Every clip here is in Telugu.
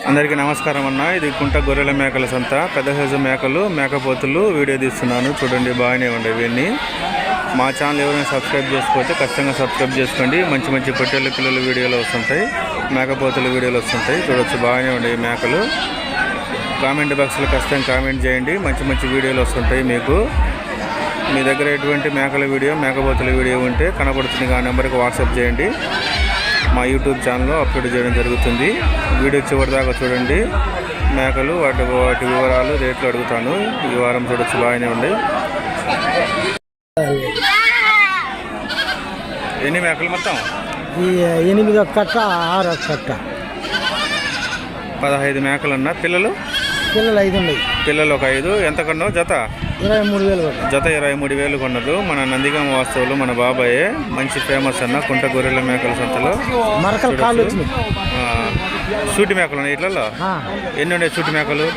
అందరికీ నమస్కారం అన్న. ఇది కుంట గొర్రెల మేకల సంత. పెద్ద సైజు మేకలు, మేకపోతులు వీడియో తీస్తున్నాను. చూడండి, బాగానే ఉండే ఇవన్నీ. మా ఛానల్ ఎవరైనా సబ్స్క్రైబ్ చేసుకోతే ఖచ్చితంగా సబ్స్క్రైబ్ చేసుకోండి. మంచి మంచి పొట్టేళ్ళ పిల్లల వీడియోలు వస్తుంటాయి, మేకపోతుల వీడియోలు వస్తుంటాయి. చూడొచ్చు, బాగానే ఉండే మేకలు. కామెంట్ బాక్స్లో ఖచ్చితంగా కామెంట్ చేయండి. మంచి మంచి వీడియోలు వస్తుంటాయి మీకు. మీ దగ్గర ఎటువంటి మేకల వీడియో, మేకపోతుల వీడియో ఉంటే కనబడుతుంది ఆ నెంబర్కి వాట్సాప్ చేయండి. మా యూట్యూబ్ ఛానల్లో అప్లోడ్ చేయడం జరుగుతుంది. వీడియో చివరిదాకా చూడండి. మేకలు వాటి వివరాలు, రేట్లు అడుగుతాను. ఈ వారం చూడొచ్చు, బాగానే ఉంది. ఎన్ని మేకలు మొత్తం? 8 కట్ట 6 కట్ట 15 మేకలు అన్న. పిల్లలు 5 ఉన్నాయి. పిల్లలు ఒక 5. ఎంత కొన్నావు జత? 23,000 జత 23,000 కొన్నారు. మన నందిగామ వాస్తవులు, మన బాబాయే. మంచి ఫేమస్ అన్న కుంట గొర్రెల మేకల సంతలో. మరకలు కాళ్ళు వచ్చినాయి. సూటి మేకలు ఉన్నాయి ఇట్లలో. ఎన్ని ఉన్నాయి సూటి మేకలు?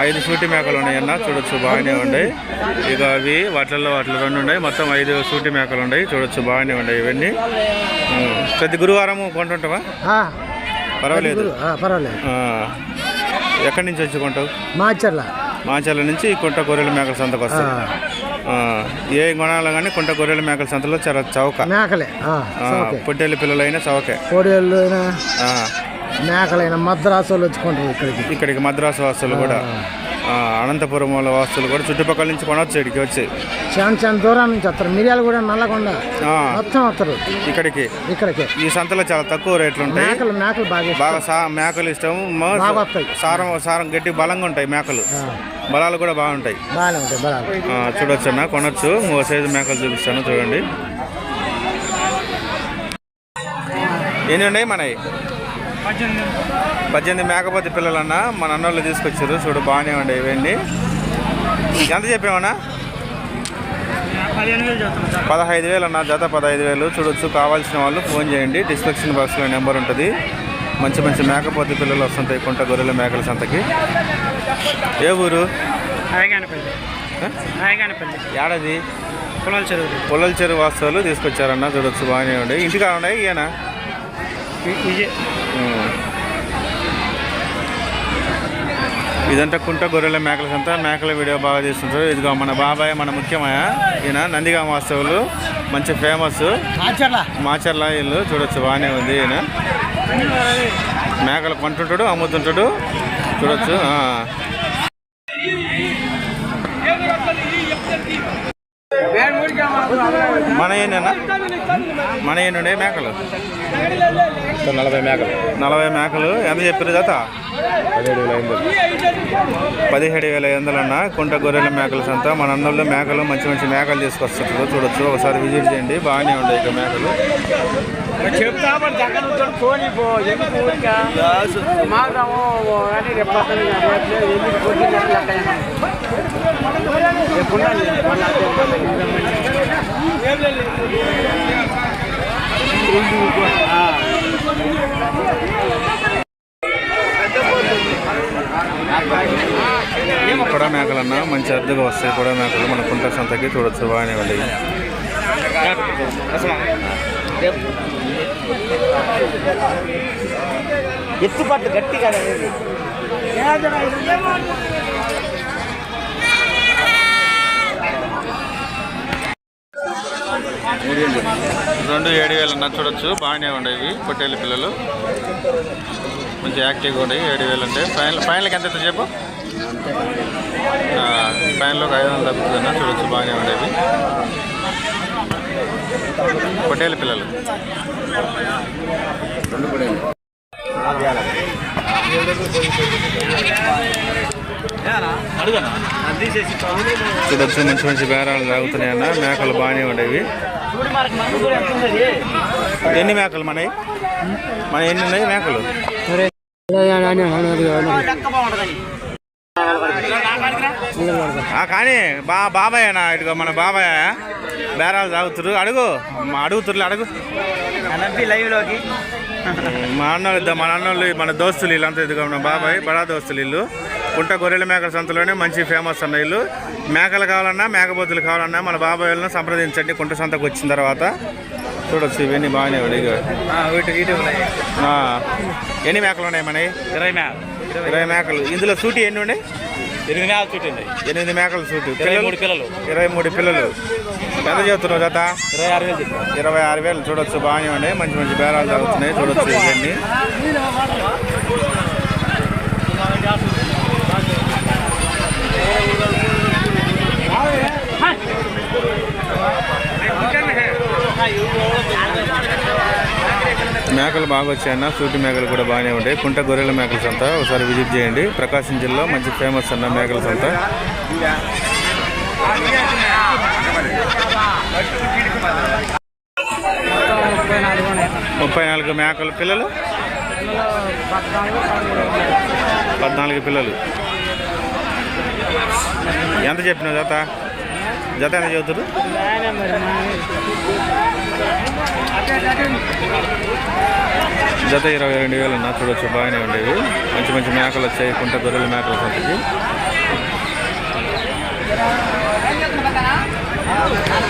5 సూటి మేకలు ఉన్నాయి అన్న. చూడొచ్చు, బాగానే ఉన్నాయి. ఇక అవి వాటిల్లో 2 ఉన్నాయి. మొత్తం 5 సూటి మేకలు ఉన్నాయి. చూడొచ్చు, బాగానే ఉన్నాయి ఇవన్నీ. ప్రతి గురువారం కొంటుంటావా? పర్వాలేదు. ఎక్కడి నుంచి వచ్చి కొంటావు? మాచర్ల నుంచి కుంట గొర్రెల మేకల సంతకు వస్తాయి. ఏ కొనాలో కానీ కుంట గొర్రెల మేకల సంతలో చాలా చౌక మేకలే. పొట్టేళ్ళ పిల్లలైనా చౌకే, మేకలైన మద్రాసు వాళ్ళు వచ్చుకుంటారు ఇక్కడికి. మద్రాసు వాసులు కూడా, అనంతపురం వాళ్ళ వాస్తులు కూడా చుట్టుపక్కల నుంచి కొనవచ్చు. ఇక్కడికి వచ్చి చాలా దూరం నుంచి వస్తారు. మిరియాలు కూడా నల్లగొండ మొత్తం వస్తారు ఇక్కడికి. ఈ సంతలో చాలా తక్కువ రేట్లు ఉంటాయి. మేకలు బాగా మేకలు ఇష్టం. సారం గట్టి బలంగా ఉంటాయి మేకలు. బలాలు కూడా బాగుంటాయి. చూడొచ్చు అన్న, కొనొచ్చు. 3 సైజు మేకలు చూపిస్తాను, చూడండి. ఎన్ని ఉన్నాయి మనవి? 18 మేకపోతే పిల్లలన్నా మన అన్నోళ్ళు తీసుకొచ్చారు. చూడు, బాగానే ఉండే ఇవన్నీ. ఎంత చెప్పామన్నా? 15,000 అన్న. జత 15,000. చూడొచ్చు, కావాల్సిన వాళ్ళు ఫోన్ చేయండి. డిస్క్రిప్షన్ బాక్స్లో నెంబర్ ఉంటుంది. మంచి మంచి మేకపోతే పిల్లలు వస్తుంటాయి కుంట గొర్రెల మేకల సంతకి. ఏ ఊరు? ఏడాది? పొలాల చెరువు వాస్తవాలు తీసుకొచ్చారన్న. చూడొచ్చు, బాగానే ఉండే. ఇంటికా ఉన్నాయి ఈయన. ఇదంతా కుంట గొర్రెల మేకల సంత. మేకల వీడియో బాగా తీస్తుంటారు. ఇదిగో మన బాబాయ్, మన ముఖ్యమయ్య. ఈయన నందిగామ వాస్తవులు, మంచి ఫేమస్. మాచర్ల ఇల్లు. చూడొచ్చు, బాగానే ఉంది. ఈయన మేకలు కొంటుంటాడు, అమ్ముతుంటాడు. చూడొచ్చు. మన ఏనా? మన ఏనుండే మేకలు 40 మేకలు. ఎంత చెప్పారు జత? 17,500 అన్న. కుంట గొర్రెల మేకల సంత. మన అన్నోళ్ళు మేకలు, మంచి మంచి మేకలు తీసుకొస్తుంటారు. చూడొచ్చు, ఒకసారి విజిట్ చేయండి. బాగానే ఉంటాయి ఇక మేకలు. కొడ మేకలన్నా మంచి అద్దెగా వస్తాయి. కొడ మేకలు మన కుంట సంతకి. చూడొచ్చు, బాగానే ఉంటాయి. ఎత్తుపట్టు గట్టిగా 7,000 అన్న. చూడొచ్చు, బాగానే ఉండేవి పొట్టేళ్ళ పిల్లలు. మంచి యాక్టివ్గా ఉండేవి. 7,000 అంటే ఫైనల్కి ఎంత చెప్పు? ఫైనల్లోకి 500 తగ్గుతుందన్న. చూడొచ్చు, బాగానే ఉండేవి పొట్టేళ్ళ పిల్లలు. చూడొచ్చు, మంచి మంచి బేరాలు తాగుతున్నాయి అన్న. మేకలు బాగానే ఉండేవి. ఎన్ని మేకలు మన ఎన్ని ఉన్నాయి మేకలు? కానీ బాబాయ్ అన్న. ఇటుగా మన బాబాయ్ బేరాలు తాగుతురు. అడుగుతుర్లు అడుగు. లైవ్లోకి మా అన్నోళ్ళు మన దోస్తులు వీళ్ళంతా. ఇదిగా మన బాబాయ్ బడా దోస్తులు ఇల్లు. కుంట గొర్రెల మేకల సంతలోనే మంచి ఫేమస్ అన్న ఇల్లు. మేకలు కావాలన్నా, మేకపోతులు కావాలన్నా మన బాబాయ్ వాళ్ళని సంప్రదించండి కుంట సంతకు వచ్చిన తర్వాత. చూడొచ్చు ఇవన్నీ బాగానే ఉన్నాయి ఇక. ఎన్ని మేకలు ఉన్నాయి మనవి? 20 మేకలు. ఇందులో సూటి ఎన్ని ఉన్నాయి? 8 మేకలు సూటి ఉంది. 8 మేకలు సూటి. 23 పిల్లలు. 23 పిల్లలు. ఎంత చెబుతున్నావు జత? 26,000. 26,000. చూడొచ్చు బాగానే ఉన్నాయి. మంచి మంచి బేరాలు జరుగుతున్నాయి. చూడొచ్చు ఇవన్నీ. మేకలు బాగా వచ్చాయన్న. సూటి మేకలు కూడా బాగానే ఉంటాయి. కుంట గొర్రెల మేకల సంత ఒకసారి విజిట్ చేయండి. ప్రకాశం జిల్లా మంచి ఫేమస్ అన్న మేకల సంత. ముప్పై 34 మేకలు. పిల్లలు 14 పిల్లలు. ఎంత చెప్పినావు జత? జత ఎంత చెబుతారు? జత 22,000 అన్న. చూడొచ్చు బాగానే ఉండేవి. మంచి మంచి మేకలు వచ్చాయి కుంట గొర్రెల మేకల సంతకి.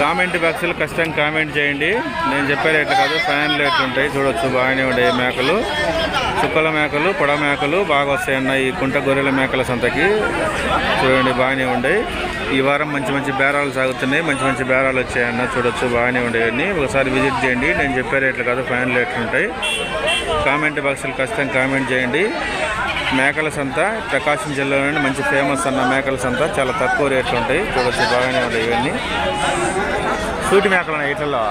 కామెంట్ బాక్స్లో ఖచ్చితంగా కామెంట్ చేయండి. నేను చెప్పే రేట్లు కాదు, ఫ్యాన్ రేట్లు ఉంటాయి. చూడొచ్చు బాగానే ఉండేవి మేకలు. చుక్కల మేకలు, పొడ మేకలు బాగా వస్తాయన్న ఈ కుంట గొర్రెల మేకల సంతకి. చూడండి బాగానే ఉండేవి. ఈ వారం మంచి మంచి బేరాలు సాగుతున్నాయి. మంచి మంచి బేరాలు వచ్చాయన్న. చూడొచ్చు బాగానే ఉండేవన్నీ. ఒకసారి విజిట్ చేయండి. నేను చెప్పే రేట్లు కాదు, ఫ్యాన్ రేట్లు ఉంటాయి. కామెంట్ బాక్స్లో ఖచ్చితంగా కామెంట్ చేయండి. మేకల సంత ప్రకాశం జిల్లాలోని మంచి ఫేమస్ అన్న మేకల సంత. చాలా తక్కువ రేట్లు ఉంటాయి. చూడొచ్చు బాగానే ఉంటాయి ఇవన్నీ. సూటి మేకలు ఉన్నాయి ఇట్లలో.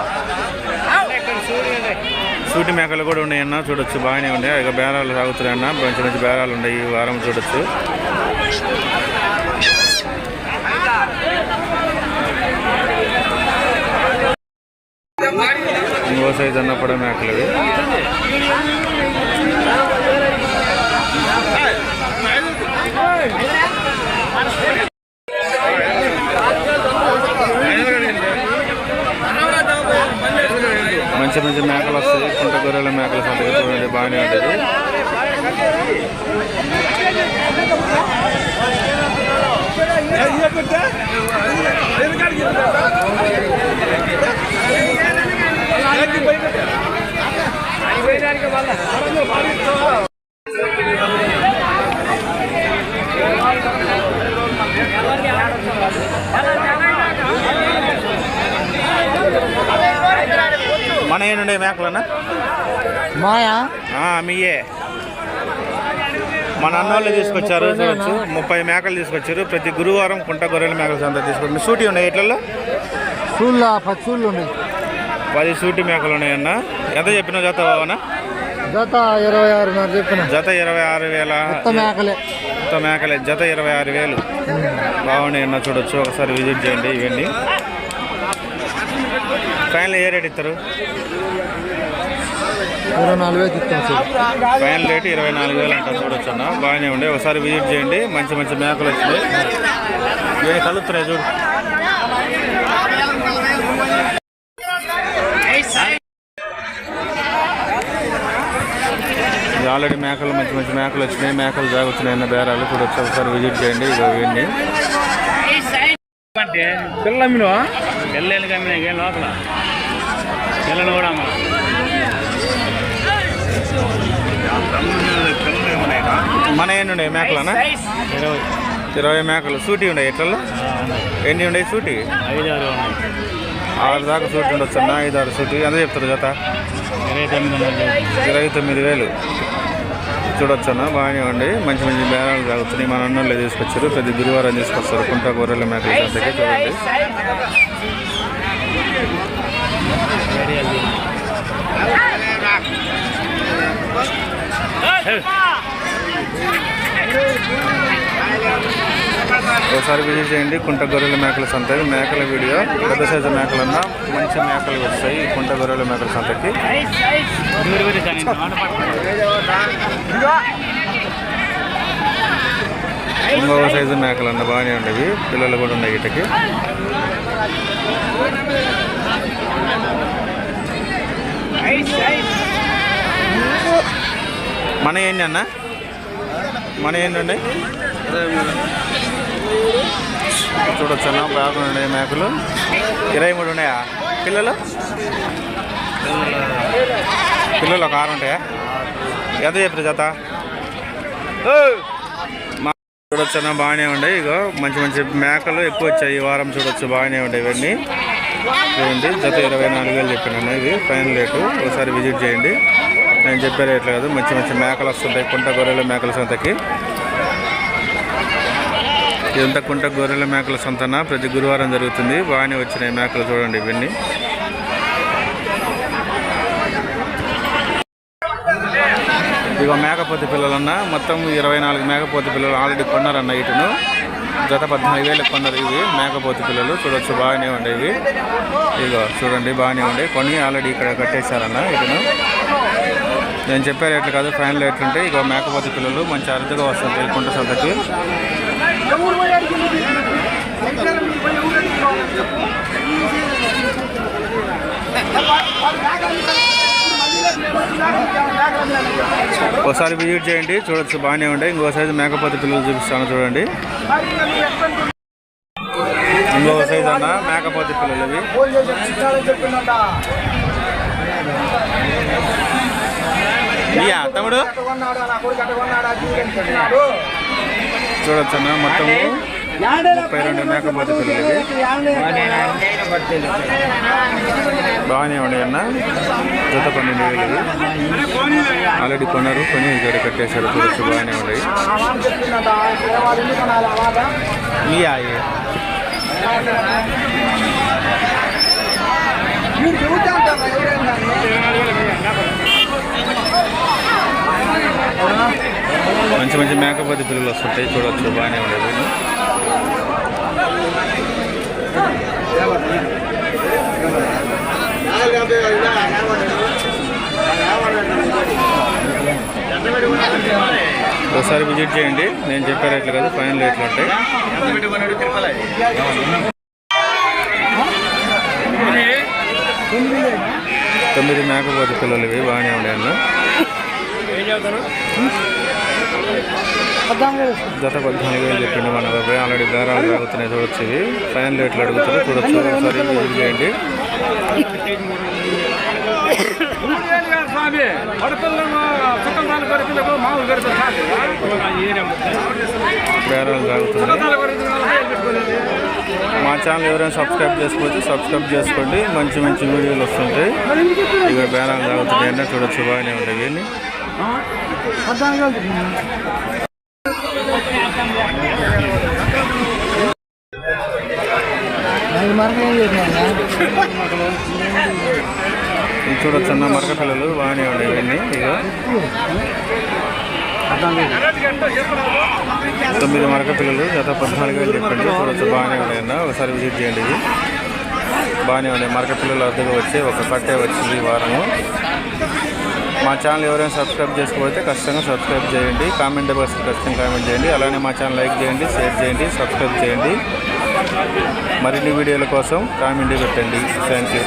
సూటి మేకలు కూడా ఉన్నాయన్న. చూడొచ్చు బాగానే ఉన్నాయి. ఇక బేరాలు సాగుతున్నాయన్న. మంచి మంచి బేరాలు ఉన్నాయి ఈ వారం. చూడొచ్చు ఇంకో సైజ్ అన్న పొడ మేకలు ఇవి. మంచి మంచి మేకలు వస్తాయి కుంట గొర్రెల మేకల సంతకి. చూడండి బాగానే ఉంటుంది. మన ఏనుండే మేకలన్నా? మాయా మీయే. మన అన్నోళ్ళు తీసుకొచ్చారు. చూడొచ్చు 30 మేకలు తీసుకొచ్చారు. ప్రతి గురువారం కుంట గొర్రెల మేకల సంత తీసుకొచ్చి. సూటి ఉన్నాయి ఇట్లలో? 10 సూళ్ళు ఉన్నాయి. 10 సూటి మేకలు ఉన్నాయన్న. ఎంత చెప్పిన జత బావనా? జత 26,000 చెప్పిన. జత 26,000. మేకలే. జత 26,000 బాగున్నాయన్న. చూడొచ్చు ఒకసారి విజిట్ చేయండి ఇవన్నీ. ఫైనల్ ఏ రేట్ ఇస్తారు? 24,000 ఇస్తాం. ఫైనల్ రేట్ 24,000 అంటారు. చూడొచ్చు అన్న బాగానే ఉండే. ఒకసారి విజిట్ చేయండి. మంచి మంచి మేకలు వచ్చినాయి. ఇవన్నీ కలుపుతున్నాయి చూడు. ఆల్రెడీ మేకలు మంచి మంచి మేకలు వచ్చినాయి. మేకలు జాగుతున్నాయి అన్న బేరాలు. చూడొచ్చు ఒకసారి విజిట్ చేయండి ఇవన్నీ. పిల్లలు అమ్మినా పిల్లలు కమ్మినా ఏం లోపల పిల్లలు కూడా అమ్మ. మన ఎన్ని ఉన్నాయి మేకలన్నా? 20 మేకలు. సూటి ఉన్నాయి ఎట్లలో? ఎన్ని ఉన్నాయి సూటి? 5-6 ఉన్నాయి. 6 దాకా సూటి ఉండొచ్చు అన్న. 5-6 సూటి. ఎంత చెప్తారు జత? 29,000. చూడొచ్చు అన్న బాగానే ఉండి. మంచి మంచి బేరాలు సాగుతున్నాయి. మన అన్నోళ్ళే తీసుకొచ్చారు. ప్రతి గురువారం తీసుకొస్తారు కుంట గొర్రెల మేకల సంతకి. చూడండి ఒకసారి విజిట్ చేయండి కుంట గొర్రెల మేకల సంత. మేకల వీడియో. పెద్ద సైజు మేకలన్నా మంచి మేకలు వస్తాయి కుంట గొర్రెల మేకల సంతకి. ఇంకో సైజు మేకలన్న బాగానే ఉండేవి. పిల్లలు కూడా ఉన్నాయి వీటికి. మన ఏంటి అన్న? మన ఏంటండి? చూడొచ్చు అన్న బాగున్నాయి మేకలు. 23 ఉన్నాయా పిల్లలు? పిల్లలు ఒక 6 ఉంటాయా? ఎంత చెప్పారు జత? చూడొచ్చు అన్న, బాగానే ఉన్నాయి. ఇగో మంచి మంచి మేకలు ఎక్కువ వచ్చాయి ఈ వారం. చూడొచ్చు, బాగానే ఉంటాయి ఇవన్నీ. చూడండి, జత 24,000 చెప్పాను. ఇవి ఫైనల్ రేటు. ఒకసారి విజిట్ చేయండి. నేను చెప్పే రేట్లు కాదు, మంచి మంచి మేకలు వస్తుంటాయి కుంట గొర్రెల మేకల సంతకి. ఇదంతా కుంట గొర్రెల మేకల సంతన ప్రతి గురువారం జరుగుతుంది. బాగానే వచ్చినాయి మేకలు. చూడండి ఇవన్నీ. ఇక మేకపోతే పిల్లలన్నా మొత్తం 24 మేకపోతే పిల్లలు ఆల్రెడీ కొన్నారన్న. ఇటును జత 14,000 కొన్నారు ఇవి మేకపోతే పిల్లలు. చూడొచ్చు, బాగానే ఉండే ఇవి. ఇగో చూడండి, బాగానే ఉండే. కొన్ని ఆల్రెడీ ఇక్కడ కట్టేశారన్న. ఇటును నేను చెప్పే రేట్లు కాదు, ఫైనల్ రేట్లు ఉంటాయి. ఇక మేకపోతే పిల్లలు మంచి అరుదుగా వస్తుంటాయి కుంట సంతకి. ఒకసారి విజిట్ చేయండి. చూడొచ్చు, బాగానే ఉంటాయి. ఇంకో సైజు మేకపోతే పిల్లలు చూపిస్తాను చూడండి. ఇంకో సైజు అన్న మేకపోతే పిల్లలు ఇవి. తమ్ముడు చూడొచ్చు అన్న, మొత్తము 32 మేకపోతే పిల్లలు ఇవి. బాగానే ఉన్నాయి అన్న. జత 12,000 ఇవి. ఆల్రెడీ కొన్నారు, కొని ఇక్కడ కట్టేశారు. చూడొచ్చు, బాగానే ఉన్నాయి. మంచి మంచి మేకపోతే పిల్లలు వస్తుంటాయి. చూడొచ్చు, బాగానే ఉండేది. ఒకసారి విజిట్ చేయండి. నేను చెప్పే రేట్లు కాదు, ఫైనల్ రేట్లు ఉంటాయి. 9 మేకపోతే పిల్లలు ఇవి. బాగానే ఉన్నాయి అన్న. జత 14,000 చెప్పిండు మన బాబాయ్. ఆల్రెడీ బేరాలు తాగుతున్నాయి. చూడొచ్చు, ఇవి ఫైనల్ రేట్లు అడుగుతారు. చూడొచ్చు, ఒకసారి విజిట్ చేయండి. బేరాలు తాగుతున్నాయి. మా ఛానల్ ఎవరైనా సబ్స్క్రైబ్ చేసుకోవచ్చు, సబ్స్క్రైబ్ చేసుకోండి. మంచి మంచి వీడియోలు వస్తుంటాయి. ఇక బేరాలు తాగుతున్నాయి అన్న. చూడొచ్చు, బాగానే ఉంటాయి ఇవన్నీ. ఇది చూడొచ్చు అన్న, మరక పిల్లలు బాగానే ఉన్నాయి ఇవన్నీ. ఇక 9 మరక పిల్లలు జత 14,000 చెప్పండి. చూడొచ్చు, బాగానే ఉన్నాయి అన్న. ఒకసారి విజిట్ చేయండి. ఇది బాగానే ఉన్నాయి. మరక పిల్లలు అద్దెగా వచ్చి ఒక కట్టే వచ్చింది ఈ వారము. మా ఛానల్ ఎవరైనా సబ్స్క్రైబ్ చేసుకోకపోతే ఖచ్చితంగా సబ్స్క్రైబ్ చేయండి. కామెంట్ బాక్స్లో ఖచ్చితంగా కామెంట్ చేయండి. అలానే మా ఛానల్ లైక్ చేయండి, షేర్ చేయండి, సబ్స్క్రైబ్ చేయండి. మరిన్ని వీడియోల కోసం కామెంట్ పెట్టండి. Thank you.